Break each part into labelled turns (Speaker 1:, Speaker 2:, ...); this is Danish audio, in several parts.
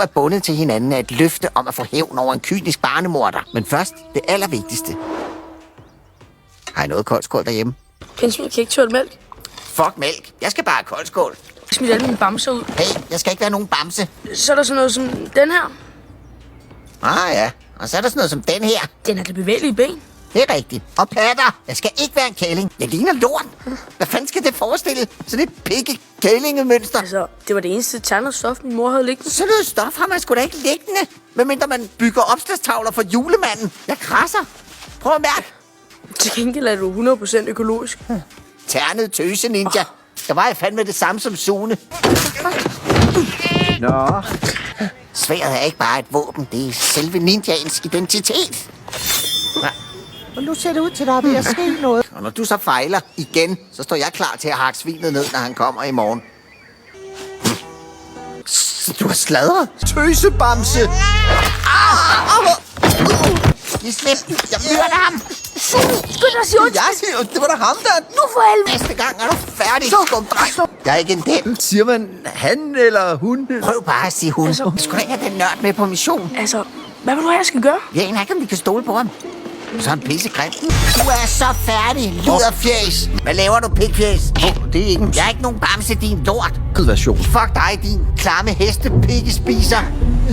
Speaker 1: er bundet til hinanden af et løfte om at få hævn over en kynisk barnemorder. Men først det allervigtigste. Har I noget koldskål derhjemme?
Speaker 2: Pindsvin kan ikke tåle mælk.
Speaker 1: Fuck mælk. Jeg skal bare have koldskål.
Speaker 2: Smid alle mine bamser ud.
Speaker 1: Hey, jeg skal ikke være nogen bamse.
Speaker 2: Så er der sådan noget som den her.
Speaker 1: Ah ja, og så er der sådan noget som den her.
Speaker 2: Den har det bevægelige ben.
Speaker 1: Det er rigtigt. Og patter. Jeg skal ikke være en kælling. Jeg ligner lort. Hvad fanden skal det forestille? Sådan et pikke kællingemønster.
Speaker 2: Altså, det var det eneste ternet stof, min mor havde liggende.
Speaker 1: Sådan noget stof har man sgu da ikke liggende. Medmindre man bygger opslagstavler for julemanden. Jeg krasser. Prøv at mærke.
Speaker 2: Til gengæld er du 100% økologisk.
Speaker 1: Ternet tøse ninja. Der var jeg fandme det samme som Sune.
Speaker 3: Nå,
Speaker 1: Sværdet er ikke bare et våben. Det er selve ninjaens identitet.
Speaker 3: og nu ser det ud til, der er ved at ske noget.
Speaker 1: Og når du så fejler igen, så står jeg klar til at hakke svinet ned, når han kommer i morgen. Så du har sladret?
Speaker 3: Tøsebamse!
Speaker 1: I slip. Jeg myrder ham.
Speaker 2: Skynd dig, Sjort.
Speaker 3: Det var da ham, der...
Speaker 2: Nu for helvede.
Speaker 1: Næste gang er du færdig, skumdreng. Jeg er ikke en den.
Speaker 3: Siger man han eller hun?
Speaker 1: Prøv bare at sige hun.
Speaker 2: Altså-
Speaker 1: Jeg skulle da ikke have den nørd med på mission.
Speaker 2: Altså, hvad vil du have, jeg skal gøre?
Speaker 1: Jeg aner ikke, om vi kan stole på ham. Så er han pissegrim. Du er så færdig, luderfjæs. Hvad laver du, pigfjæs?
Speaker 3: Det er ikke en
Speaker 1: Jeg er ikke nogen bamse, din lort.
Speaker 3: version.
Speaker 1: Fuck dig, din klamme hestepiggespiser.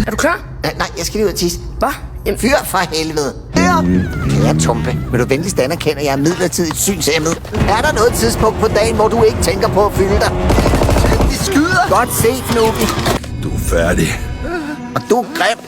Speaker 2: Er du klar?
Speaker 1: Nej, jeg skal lige ud og tisse.
Speaker 2: Hvad? Jamen,
Speaker 1: Fyr for helvede.
Speaker 3: Her!
Speaker 1: Kære Tumpe, vil du venligst anerkende, at jeg er midlertidigt synshæmmet? Er der noget tidspunkt på dagen, hvor du ikke tænker på at fylde dig?
Speaker 3: De skyder!
Speaker 1: Godt set, Nubi.
Speaker 4: Du er færdig.
Speaker 1: Og du er grim.